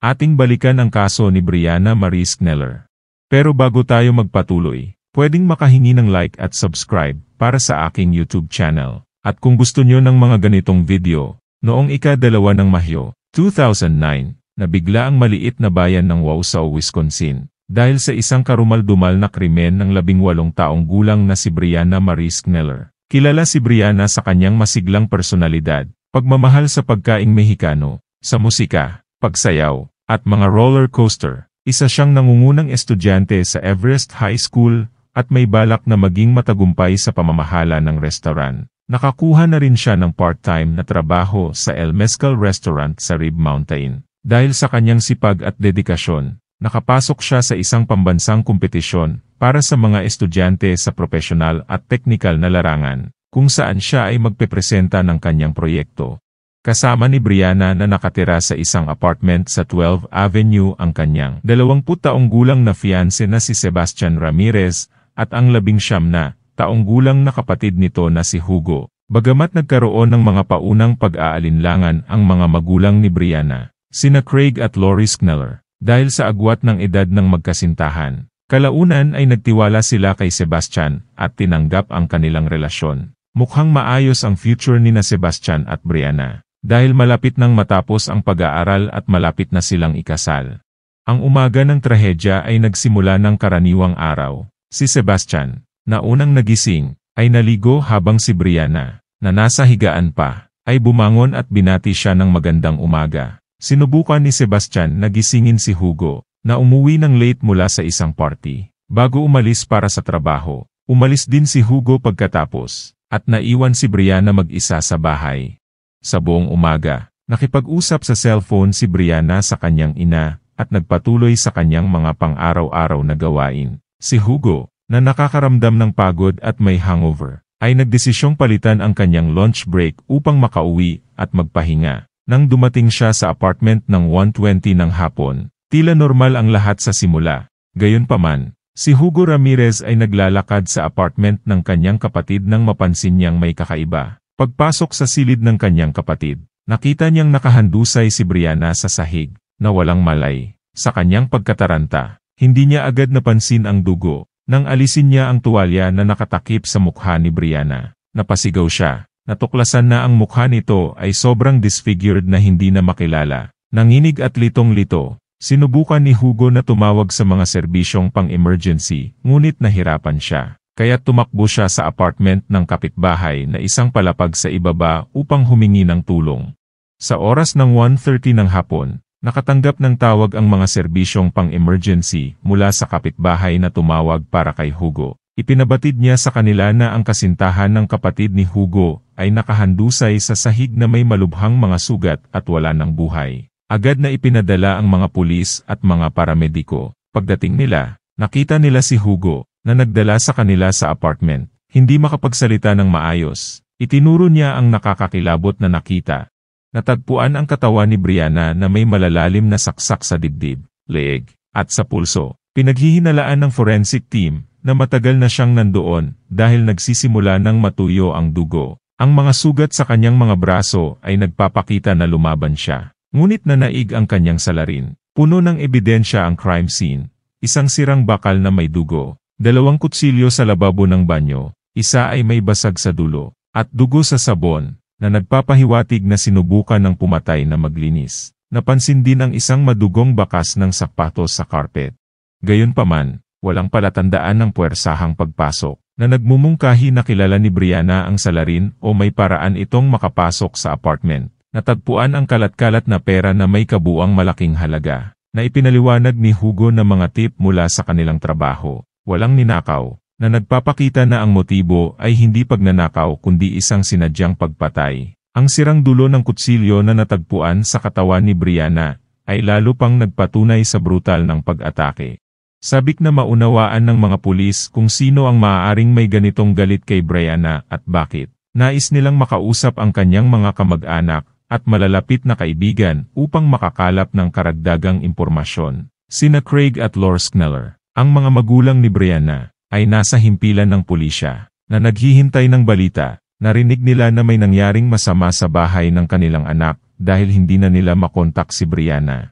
Ating balikan ang kaso ni Brianna Marie Schneller. Pero bago tayo magpatuloy, pwedeng makahingi ng like at subscribe para sa aking YouTube channel. At kung gusto nyo ng mga ganitong video, noong ika-2 ng Mahyo, 2009, nabigla ang maliit na bayan ng Wausau, Wisconsin, dahil sa isang karumal-dumal na krimen ng 18 taong gulang na si Brianna Marie Schneller. Kilala si Brianna sa kanyang masiglang personalidad, pagmamahal sa pagkaing Mexicano, sa musika, pagsayaw, at mga roller coaster. Isa siyang nangungunang estudyante sa Everest High School at may balak na maging matagumpay sa pamamahala ng restaurant. Nakakuha na rin siya ng part-time na trabaho sa El Mezcal Restaurant sa Rib Mountain. Dahil sa kanyang sipag at dedikasyon, nakapasok siya sa isang pambansang kompetisyon para sa mga estudyante sa profesional at technical na larangan, kung saan siya ay magpepresenta ng kanyang proyekto. Kasama ni Brianna na nakatira sa isang apartment sa 12th Avenue ang kanyang 20 taong gulang na fiancé na si Sebastian Ramirez at ang 19 na taong gulang na kapatid nito na si Hugo. Bagamat nagkaroon ng mga paunang pag-aalinlangan ang mga magulang ni Brianna, sina Craig at Lori Schneller, dahil sa agwat ng edad ng magkasintahan, kalaunan ay nagtiwala sila kay Sebastian at tinanggap ang kanilang relasyon. Mukhang maayos ang future ni na Sebastian at Brianna. Dahil malapit nang matapos ang pag-aaral at malapit na silang ikasal. Ang umaga ng trahedya ay nagsimula ng karaniwang araw. Si Sebastian, na unang nagising, ay naligo habang si Brianna, na nasa higaan pa, ay bumangon at binati siya ng magandang umaga. Sinubukan ni Sebastian na gisingin si Hugo, na umuwi ng late mula sa isang party. Bago umalis para sa trabaho, umalis din si Hugo pagkatapos, at naiwan si Brianna mag-isa sa bahay. Sa buong umaga, nakipag-usap sa cellphone si Brianna sa kanyang ina at nagpatuloy sa kanyang mga pang-araw-araw na gawain. Si Hugo, na nakakaramdam ng pagod at may hangover, ay nagdesisyong palitan ang kanyang lunch break upang makauwi at magpahinga. Nang dumating siya sa apartment ng 1:20 ng hapon, tila normal ang lahat sa simula. Gayunpaman, si Hugo Ramirez ay naglalakad sa apartment ng kanyang kapatid nang mapansin niyang may kakaiba. Pagpasok sa silid ng kanyang kapatid, nakita niyang nakahandusay si Brianna sa sahig, na walang malay. Sa kanyang pagkataranta, hindi niya agad napansin ang dugo. Nang alisin niya ang tuwalya na nakatakip sa mukha ni Brianna, napasigaw siya. Natuklasan na ang mukha nito ay sobrang disfigured na hindi na makilala. Nanginig at litong-lito, sinubukan ni Hugo na tumawag sa mga serbisyong pang-emergency, ngunit nahirapan siya. Kaya tumakbo siya sa apartment ng kapitbahay na isang palapag sa ibaba upang humingi ng tulong. Sa oras ng 1:30 ng hapon, nakatanggap ng tawag ang mga serbisyong pang-emergency mula sa kapitbahay na tumawag para kay Hugo. Ipinabatid niya sa kanila na ang kasintahan ng kapatid ni Hugo ay nakahandusay sa sahig na may malubhang mga sugat at wala ng buhay. Agad na ipinadala ang mga pulis at mga paramediko. Pagdating nila, nakita nila si Hugo, na nagdala sa kanila sa apartment. Hindi makapagsalita ng maayos. Itinuro niya ang nakakakilabot na nakita. Natagpuan ang katawan ni Brianna na may malalalim na saksak sa dibdib, leeg, at sa pulso. Pinaghihinalaan ng forensic team na matagal na siyang nandoon dahil nagsisimula ng matuyo ang dugo. Ang mga sugat sa kanyang mga braso ay nagpapakita na lumaban siya. Ngunit nanaig ang kanyang salarin. Puno ng ebidensya ang crime scene. Isang sirang bakal na may dugo. 2 kutsilyo sa lababo ng banyo, isa ay may basag sa dulo, at dugo sa sabon, na nagpapahiwatig na sinubukan ng pumatay na maglinis. Napansin din ang isang madugong bakas ng sapatos sa carpet. Gayunpaman, walang palatandaan ng puwersahang pagpasok, na nagmumungkahi na kilala ni Brianna ang salarin o may paraan itong makapasok sa apartment. Natagpuan ang kalat-kalat na pera na may kabuuang malaking halaga, na ipinaliwanag ni Hugo na mga tip mula sa kanilang trabaho. Walang ninakaw, na nagpapakita na ang motibo ay hindi pagnanakaw kundi isang sinadyang pagpatay. Ang sirang dulo ng kutsilyo na natagpuan sa katawan ni Brianna ay lalo pang nagpatunay sa brutal ng pag-atake. Sabik na maunawaan ng mga pulis kung sino ang maaaring may ganitong galit kay Brianna at bakit. Nais nilang makausap ang kanyang mga kamag-anak at malalapit na kaibigan upang makakalap ng karagdagang impormasyon. Sina Craig at Lori Schneller, ang mga magulang ni Brianna, ay nasa himpilan ng pulisya, na naghihintay ng balita. Narinig nila na may nangyaring masama sa bahay ng kanilang anak dahil hindi na nila makontak si Brianna.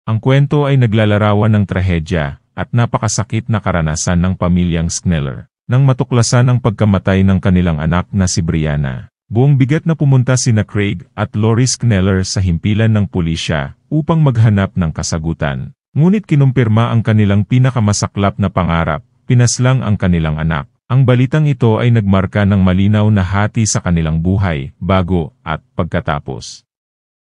Ang kwento ay naglalarawan ng trahedya at napakasakit na karanasan ng pamilyang Schneller nang matuklasan ang pagkamatay ng kanilang anak na si Brianna. Buong bigat na pumunta sina Craig at Lori Schneller sa himpilan ng pulisya upang maghanap ng kasagutan. Ngunit kinumpirma ang kanilang pinakamasaklap na pangarap, pinaslang ang kanilang anak. Ang balitang ito ay nagmarka ng malinaw na hati sa kanilang buhay, bago at pagkatapos.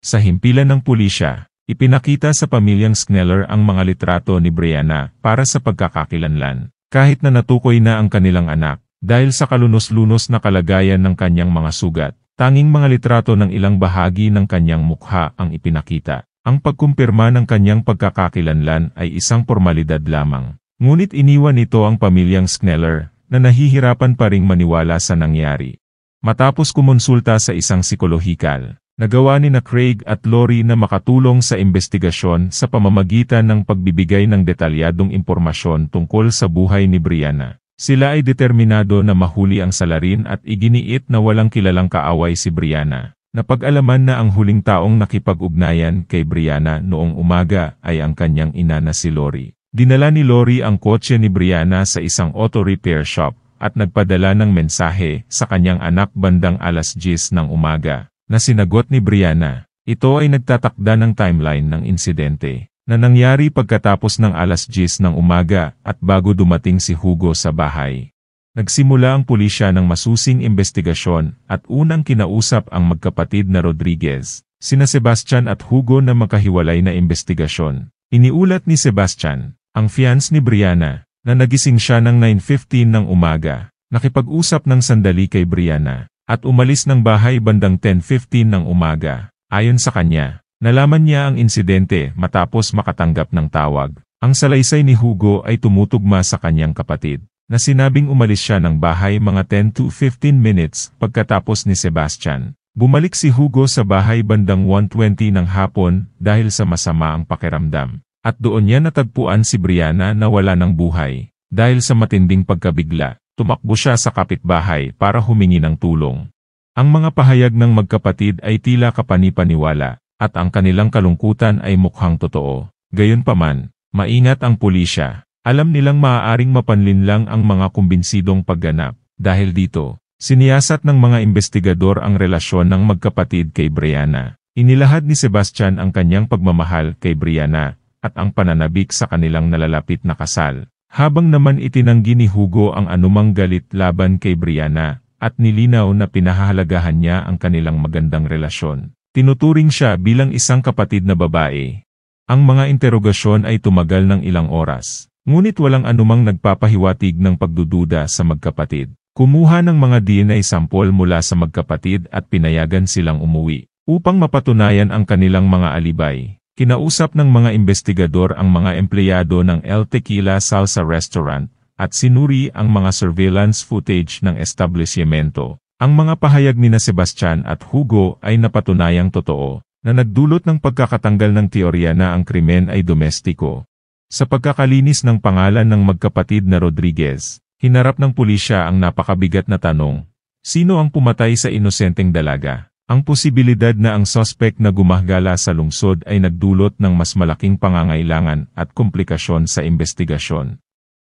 Sa himpilan ng pulisya, ipinakita sa pamilyang Schneller ang mga litrato ni Brianna para sa pagkakakilanlan. Kahit na natukoy na ang kanilang anak, dahil sa kalunos-lunos na kalagayan ng kanyang mga sugat, tanging mga litrato ng ilang bahagi ng kanyang mukha ang ipinakita. Ang pagkumpirma ng kanyang pagkakakilanlan ay isang formalidad lamang. Ngunit iniwan nito ang pamilyang Schneller na nahihirapan pa ring maniwala sa nangyari. Matapos kumonsulta sa isang psikolohikal, nagawa ni Craig at Lori na makatulong sa investigasyon sa pamamagitan ng pagbibigay ng detalyadong impormasyon tungkol sa buhay ni Brianna. Sila ay determinado na mahuli ang salarin at iginiit na walang kilalang kaaway si Brianna. Napag-alaman na ang huling taong nakipag-ugnayan kay Brianna noong umaga ay ang kanyang ina na si Lori. Dinala ni Lori ang kotse ni Brianna sa isang auto repair shop at nagpadala ng mensahe sa kanyang anak bandang alas 10 ng umaga. Na sinagot ni Brianna, ito ay nagtatakda ng timeline ng insidente na nangyari pagkatapos ng alas 10 ng umaga at bago dumating si Hugo sa bahay. Nagsimula ang pulisya ng masusing investigasyon at unang kinausap ang magkapatid na Rodriguez, sina Sebastian at Hugo na makahiwalay na investigasyon. Iniulat ni Sebastian, ang fiance ni Brianna, na nagising siya ng 9:15 ng umaga, nakipag-usap ng sandali kay Brianna, at umalis ng bahay bandang 10:15 ng umaga. Ayon sa kanya, nalaman niya ang insidente matapos makatanggap ng tawag. Ang salaysay ni Hugo ay tumutugma sa kanyang kapatid, na sinabing umalis siya ng bahay mga 10 to 15 minutes pagkatapos ni Sebastian. Bumalik si Hugo sa bahay bandang 1:20 ng hapon dahil sa masama ang pakiramdam. At doon niya natagpuan si Brianna na wala ng buhay. Dahil sa matinding pagkabigla, tumakbo siya sa kapitbahay para humingi ng tulong. Ang mga pahayag ng magkapatid ay tila kapani-paniwala, at ang kanilang kalungkutan ay mukhang totoo. Gayunpaman, maingat ang pulisya. Alam nilang maaaring mapanlinlang ang mga kumbinsidong pagganap. Dahil dito, siniyasat ng mga investigador ang relasyon ng magkapatid kay Brianna. Inilahad ni Sebastian ang kanyang pagmamahal kay Brianna at ang pananabik sa kanilang nalalapit na kasal. Habang naman itinanggi ni Hugo ang anumang galit laban kay Brianna at nilinaw na pinahahalagahan niya ang kanilang magandang relasyon. Tinuturing siya bilang isang kapatid na babae. Ang mga interogasyon ay tumagal ng ilang oras. Ngunit walang anumang nagpapahiwatig ng pagdududa sa magkapatid. Kumuha ng mga DNA sample mula sa magkapatid at pinayagan silang umuwi upang mapatunayan ang kanilang mga alibay. Kinausap ng mga investigador ang mga empleyado ng El Tequila Salsa Restaurant at sinuri ang mga surveillance footage ng establishmento. Ang mga pahayag ni Sebastian at Hugo ay napatunayang totoo na nagdulot ng pagkakatanggal ng teorya na ang krimen ay domestiko. Sa pagkakalinis ng pangalan ng magkapatid na Rodriguez, hinarap ng pulisya ang napakabigat na tanong, sino ang pumatay sa inosenteng dalaga? Ang posibilidad na ang suspect na gumagala sa lungsod ay nagdulot ng mas malaking pangangailangan at komplikasyon sa investigasyon.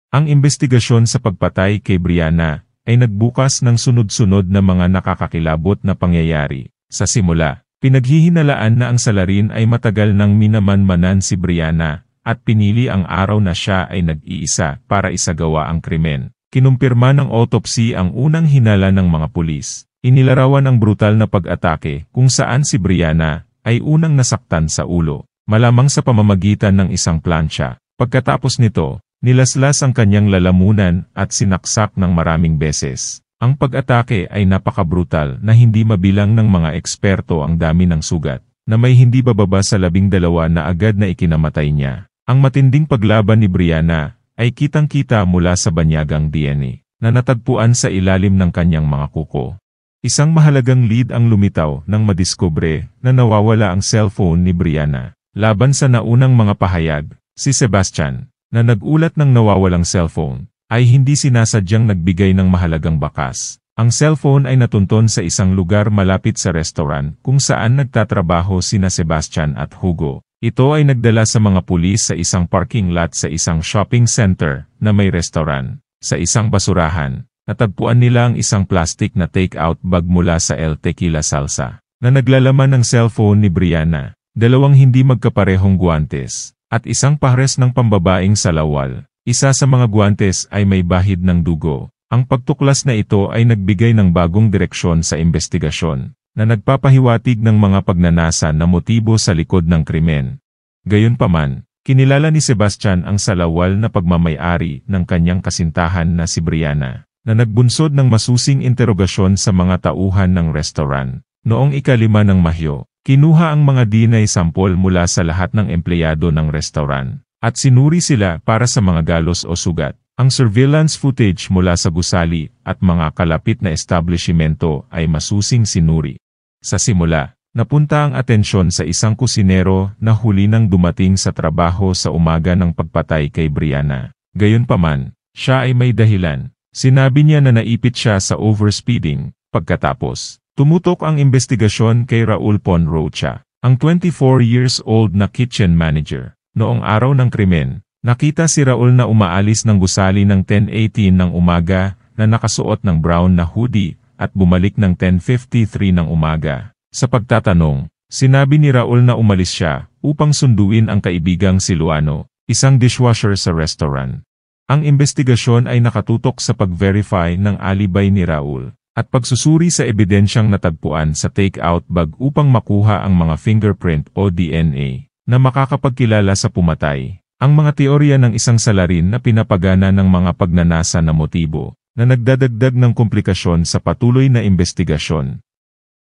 Ang investigasyon sa pagpatay kay Brianna ay nagbukas ng sunod-sunod na mga nakakakilabot na pangyayari. Sa simula, pinaghihinalaan na ang salarin ay matagal nang minamanmanan si Brianna at pinili ang araw na siya ay nag-iisa para isagawa ang krimen. Kinumpirma ng autopsy ang unang hinala ng mga pulis. Inilarawan ang brutal na pag-atake kung saan si Brianna ay unang nasaktan sa ulo, malamang sa pamamagitan ng isang plancha. Pagkatapos nito, nilaslas ang kanyang lalamunan at sinaksak ng maraming beses. Ang pag-atake ay napakabrutal na hindi mabilang ng mga eksperto ang dami ng sugat, na may hindi bababa sa 12 na agad na ikinamatay niya. Ang matinding paglaban ni Brianna ay kitang-kita mula sa banyagang DNA na natagpuan sa ilalim ng kanyang mga kuko. Isang mahalagang lead ang lumitaw nang madiskubre na nawawala ang cellphone ni Brianna. Laban sa naunang mga pahayag, si Sebastian, na nag-ulat ng nawawalang cellphone, ay hindi sinasadyang nagbigay ng mahalagang bakas. Ang cellphone ay natunton sa isang lugar malapit sa restaurant kung saan nagtatrabaho sina Sebastian at Hugo. Ito ay nagdala sa mga pulis sa isang parking lot sa isang shopping center na may restaurant. Sa isang basurahan, natagpuan nila ang isang plastic na take-out bag mula sa El Tequila Salsa na naglalaman ng cellphone ni Brianna, dalawang hindi magkaparehong guwantes, at isang pares ng pambabaeng salawal. Isa sa mga guwantes ay may bahid ng dugo. Ang pagtuklas na ito ay nagbigay ng bagong direksyon sa investigasyon na nagpapahiwatig ng mga pagnanasa na motibo sa likod ng krimen. Gayunpaman, kinilala ni Sebastian ang salawal na pagmamay-ari ng kanyang kasintahan na si Brianna, na nagbunsod ng masusing interogasyon sa mga tauhan ng restaurant. Noong ika-5 ng Mahyo, kinuha ang mga DNA sample mula sa lahat ng empleyado ng restaurant, at sinuri sila para sa mga galos o sugat. Ang surveillance footage mula sa gusali at mga kalapit na establishmento ay masusing sinuri. Sa simula, napunta ang atensyon sa isang kusinero na huli nang dumating sa trabaho sa umaga ng pagpatay kay Brianna. Gayunpaman, siya ay may dahilan. Sinabi niya na naipit siya sa overspeeding. Pagkatapos, tumutok ang investigasyon kay Raul Ponrocha, ang 24 years old na kitchen manager. Noong araw ng krimen, nakita si Raul na umaalis ng gusali ng 10:18 ng umaga na nakasuot ng brown na hoodie at bumalik ng 10:53 ng umaga. Sa pagtatanong, sinabi ni Raul na umalis siya upang sunduin ang kaibigang si Luano, isang dishwasher sa restaurant. Ang investigasyon ay nakatutok sa pag-verify ng alibay ni Raul at pagsusuri sa ebidensyang natagpuan sa take-out bag upang makuha ang mga fingerprint o DNA na makakapagkilala sa pumatay. Ang mga teorya ng isang salarin na pinapagana ng mga pagnanasa na motibo na nagdadagdag ng komplikasyon sa patuloy na investigasyon.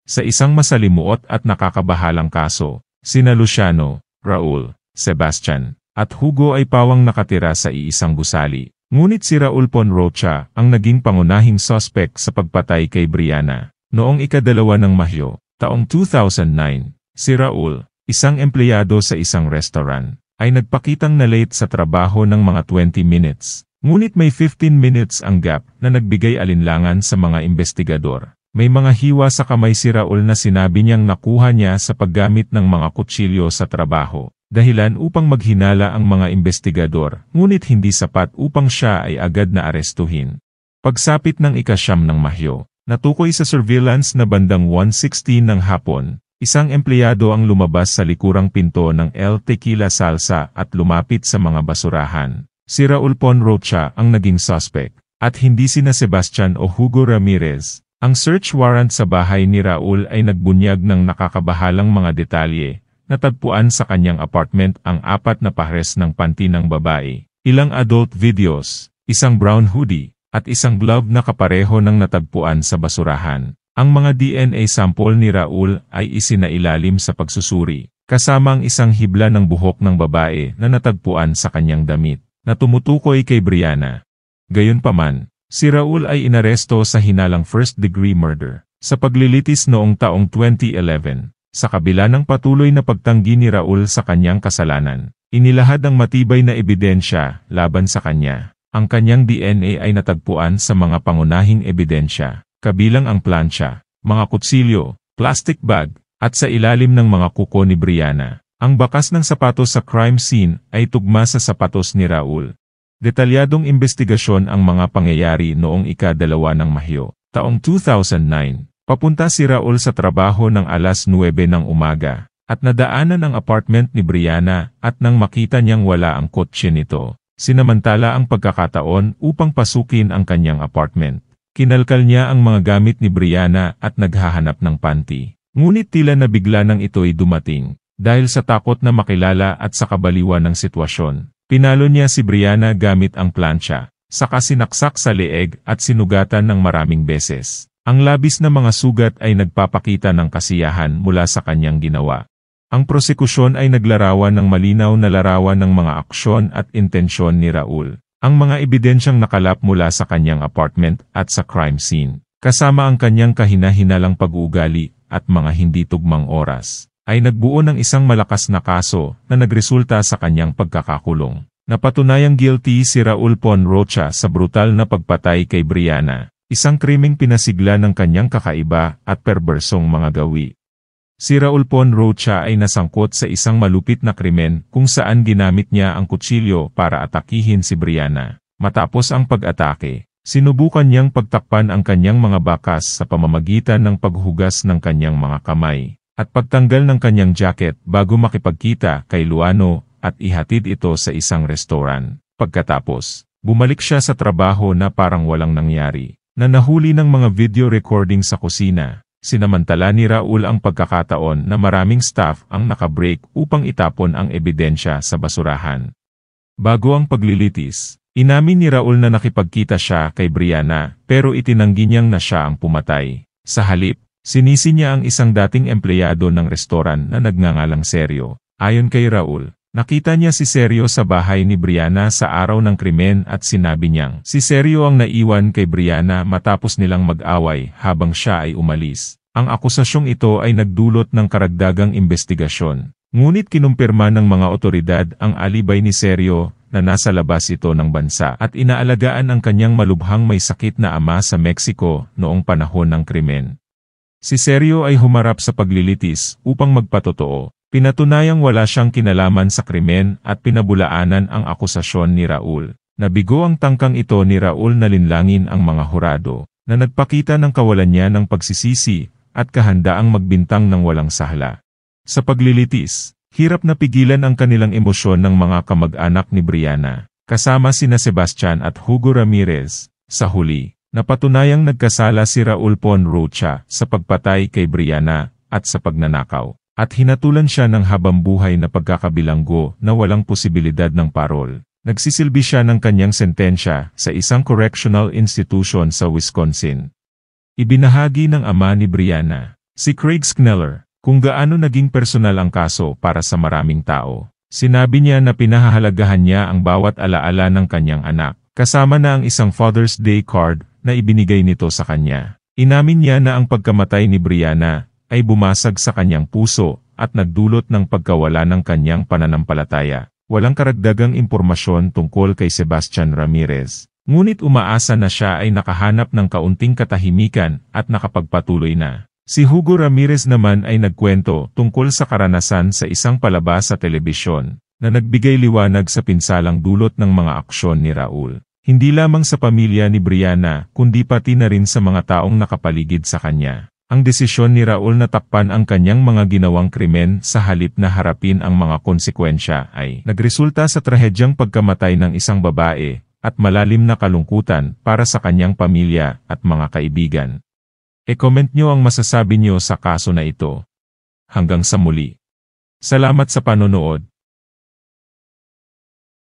Sa isang masalimuot at nakakabahalang kaso, sina Luciano, Raul, Sebastian, at Hugo ay pawang nakatira sa iisang gusali. Ngunit si Raul Ponrocha ang naging pangunahing suspect sa pagpatay kay Brianna. Noong ika-2 ng Mahyo, taong 2009, si Raul, isang empleyado sa isang restaurant, ay nagpakitang na late sa trabaho ng mga 20 minutes. Ngunit may 15 minutes ang gap na nagbigay alinlangan sa mga investigador. May mga hiwa sa kamay si Raul na sinabi niyang nakuha niya sa paggamit ng mga kutsilyo sa trabaho, dahilan upang maghinala ang mga investigador, ngunit hindi sapat upang siya ay agad na arestuhin. Pagsapit ng ika-9 ng Mahyo, natukoy sa surveillance na bandang 1:16 ng hapon, isang empleyado ang lumabas sa likurang pinto ng El Tequila Salsa at lumapit sa mga basurahan. Si Raul Ponrocha ang naging suspect, at hindi sina Sebastian o Hugo Ramirez. Ang search warrant sa bahay ni Raul ay nagbunyag ng nakakabahalang mga detalye. Natagpuan sa kanyang apartment ang 4 na pares ng panty ng babae, ilang adult videos, isang brown hoodie, at isang glove na kapareho ng natagpuan sa basurahan. Ang mga DNA sample ni Raul ay isinailalim sa pagsusuri, kasama ang isang hibla ng buhok ng babae na natagpuan sa kanyang damit, na tumutukoy kay Brianna. Gayunpaman, si Raul ay inaresto sa hinalang first-degree murder, sa paglilitis noong taong 2011. Sa kabila ng patuloy na pagtanggi ni Raul sa kanyang kasalanan, inilahad ang matibay na ebidensya laban sa kanya. Ang kanyang DNA ay natagpuan sa mga pangunahing ebidensya, kabilang ang plancha, mga kutsilyo, plastic bag, at sa ilalim ng mga kuko ni Brianna. Ang bakas ng sapatos sa crime scene ay tugma sa sapatos ni Raul. Detalyadong investigasyon ang mga pangyayari noong ika-2 ng Mahyo, taong 2009. Papunta si Raul sa trabaho ng alas 9 ng umaga, at nadaanan ang apartment ni Brianna at nang makita niyang wala ang kotse nito, sinamantala ang pagkakataon upang pasukin ang kanyang apartment. Kinalkal niya ang mga gamit ni Brianna at naghahanap ng panty. Ngunit tila na bigla nang ito'y dumating, dahil sa takot na makilala at sa kabaliwan ng sitwasyon. Pinalo niya si Brianna gamit ang plancha, saka sinaksak sa leeg at sinugatan ng maraming beses. Ang labis na mga sugat ay nagpapakita ng kasiyahan mula sa kanyang ginawa. Ang prosekusyon ay naglarawan ng malinaw na larawan ng mga aksyon at intensyon ni Raul. Ang mga ebidensyang nakalap mula sa kanyang apartment at sa crime scene, kasama ang kanyang kahina-hinalang pag-uugali at mga hindi tugmang oras, ay nagbuo ng isang malakas na kaso na nagresulta sa kanyang pagkakakulong. Napatunayang guilty si Raul Ponrocha sa brutal na pagpatay kay Brianna, isang krimeng pinasigla ng kanyang kakaiba at perbersong mga gawi. Si Raul Pon Rocha ay nasangkot sa isang malupit na krimen kung saan ginamit niya ang kutsilyo para atakihin si Brianna. Matapos ang pag-atake, sinubukan niyang pagtakpan ang kanyang mga bakas sa pamamagitan ng paghugas ng kanyang mga kamay at pagtanggal ng kanyang jacket bago makipagkita kay Luano at ihatid ito sa isang restoran. Pagkatapos, bumalik siya sa trabaho na parang walang nangyari, na nahuli ng mga video recording sa kusina. Sinamantala ni Raul ang pagkakataon na maraming staff ang nakabreak upang itapon ang ebidensya sa basurahan. Bago ang paglilitis, inamin ni Raul na nakipagkita siya kay Brianna pero itinanggi niyang na siya ang pumatay. Sa halip, sinisi niya ang isang dating empleyado ng restoran na nagngangalang Sergio. Ayon kay Raul, nakita niya si Sergio sa bahay ni Brianna sa araw ng krimen at sinabi niyang si Sergio ang naiwan kay Brianna matapos nilang mag-away habang siya ay umalis. Ang akusasyong ito ay nagdulot ng karagdagang investigasyon. Ngunit kinumpirma ng mga otoridad ang alibay ni Sergio na nasa labas ito ng bansa at inaalagaan ang kanyang malubhang may sakit na ama sa Mexico noong panahon ng krimen. Si Sergio ay humarap sa paglilitis upang magpatotoo. Pinatunayang wala siyang kinalaman sa krimen at pinabulaanan ang akusasyon ni Raul. Nabigo ang tangkang ito ni Raul na linlangin ang mga hurado, na nagpakita ng kawalan niya ng pagsisisi at kahandaang magbintang ng walang sahla. Sa paglilitis, hirap na pigilan ang kanilang emosyon ng mga kamag-anak ni Brianna, kasama sina Sebastian at Hugo Ramirez. Sa huli, napatunayang nagkasala si Raul Pon Rocha sa pagpatay kay Brianna at sa pagnanakaw. At hinatulan siya ng habambuhay na pagkakabilanggo na walang posibilidad ng parol. Nagsisilbi siya ng kanyang sentensya sa isang correctional institution sa Wisconsin. Ibinahagi ng ama ni Brianna, si Craig Schneller, kung gaano naging personal ang kaso para sa maraming tao. Sinabi niya na pinahahalagahan niya ang bawat alaala ng kanyang anak, kasama na ang isang Father's Day card na ibinigay nito sa kanya. Inamin niya na ang pagkamatay ni Brianna ay bumasag sa kanyang puso at nagdulot ng pagkawala ng kanyang pananampalataya. Walang karagdagang impormasyon tungkol kay Sebastian Ramirez. Ngunit umaasa na siya ay nakahanap ng kaunting katahimikan at nakapagpatuloy na. Si Hugo Ramirez naman ay nagkwento tungkol sa karanasan sa isang palabas sa telebisyon na nagbigay liwanag sa pinsalang dulot ng mga aksyon ni Raul. Hindi lamang sa pamilya ni Brianna kundi pati na rin sa mga taong nakapaligid sa kanya. Ang desisyon ni Raul na takpan ang kanyang mga ginawang krimen sa halip na harapin ang mga konsekwensya ay nagresulta sa trahedyang pagkamatay ng isang babae at malalim na kalungkutan para sa kanyang pamilya at mga kaibigan. E-comment nyo ang masasabi nyo sa kaso na ito. Hanggang sa muli. Salamat sa panonood.